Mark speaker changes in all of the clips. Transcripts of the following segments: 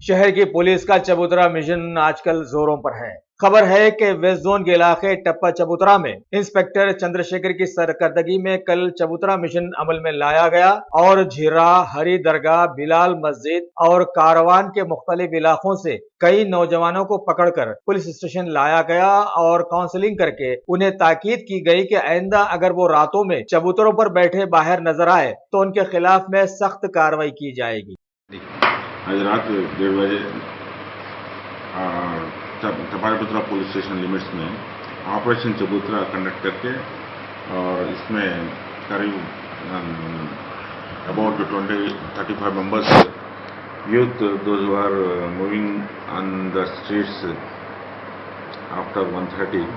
Speaker 1: शहर की पुलिस का चबूतरा मिशन आजकल जोरों पर है। खबर है कि वेस्ट जोन के इलाके टप्पा चबूतरा में इंस्पेक्टर चंद्रशेखर की सरकर्दगी में कल चबूतरा मिशन अमल में लाया गया और झीरा, हरी दरगाह, बिलाल मस्जिद और कारवान के मुख्तलिफ इलाकों से कई नौजवानों को पकड़कर पुलिस स्टेशन लाया गया और काउंसलिंग करके उन्हें ताकीद की गई कि आइंदा अगर वो रातों में चबूतरों पर बैठे बाहर नजर आए तो उनके खिलाफ में सख्त कार्रवाई की जाएगी।
Speaker 2: आज रात 1:30 बजे टपालपुत्रा पुलिस स्टेशन लिमिट्स में ऑपरेशन चबूतरा कंडक्ट करके और इसमें करीब about 35 members youth those who are moving on the streets after 1:30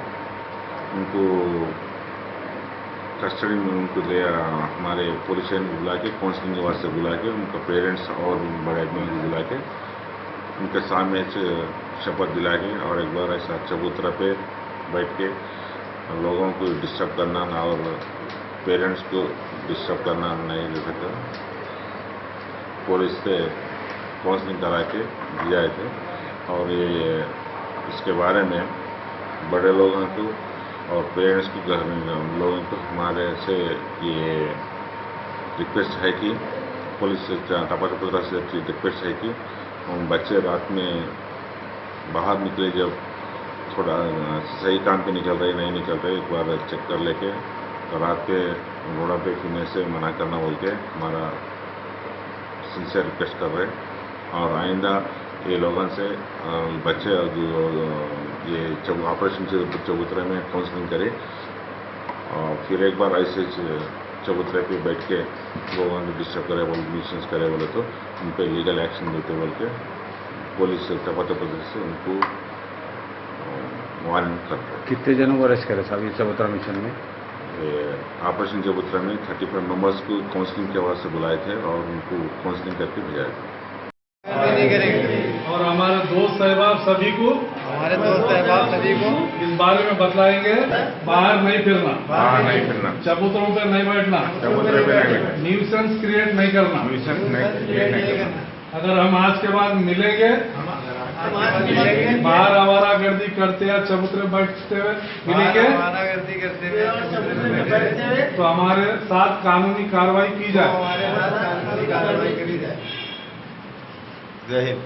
Speaker 2: उनको कस्टडी में उनको हमारे पुलिस स्टेशन बुला के काउंसलिंग के वास्ते बुला के उनका पेरेंट्स और बड़े आदमी को बुला के उनके सामने शपथ दिला के और एक बार ऐसा चबूतरा पे बैठ के लोगों को डिस्टर्ब करना ना और पेरेंट्स को डिस्टर्ब करना नहीं दे सकता। पुलिस से काउंसलिंग करा के दिया थे और ये इसके बारे में बड़े लोगों को और पेरेंट्स को घर में लोगों को हमारे से ये रिक्वेस्ट है कि पुलिस टपालपुत्रा से रिक्वेस्ट है कि बच्चे रात में बाहर निकले जब थोड़ा सही काम पे निकल रहे नहीं निकल रहे एक बार चेक कर लेके तो रात के रोड़ा पे फिरने से मना करना बोल के हमारा सिंसियर रिक्वेस्ट कर रहे और आइंदा ये लोगों से बच्चे ये ऑपरेशन चबूतरे में काउंसलिंग करे और फिर एक बार ऐसे चबूतरे पे बैठ के लोगों को डिस्टर्ब करे बोले न्यूसेंस करे बोले तो उन पर लीगल एक्शन देते बोल के पुलिस टपालपुत्रा से उनको वार्निंग करते हैं।
Speaker 3: कितने जनों को अरेस्ट करे साहब ये चबूतरा मिशन में?
Speaker 2: ऑपरेशन चबूतरा में 35 मेंबर्स को काउंसलिंग के वास्ते बुलाए थे और उनको काउंसलिंग करके भेजा था।
Speaker 4: और हमारे दोस्त साहब सभी को इस बारे में बतलाएंगे बाहर नहीं फिरना, चबूतरों पर नहीं बैठना, न्यूसेंस क्रिएट नहीं करना। अगर हम आज के बाद मिलेंगे बाहर आवारागर्दी करते या चबूतरे बैठते हुए मिलेंगे तो हमारे साथ कानूनी कार्रवाई की जाए।
Speaker 5: जय हिंद।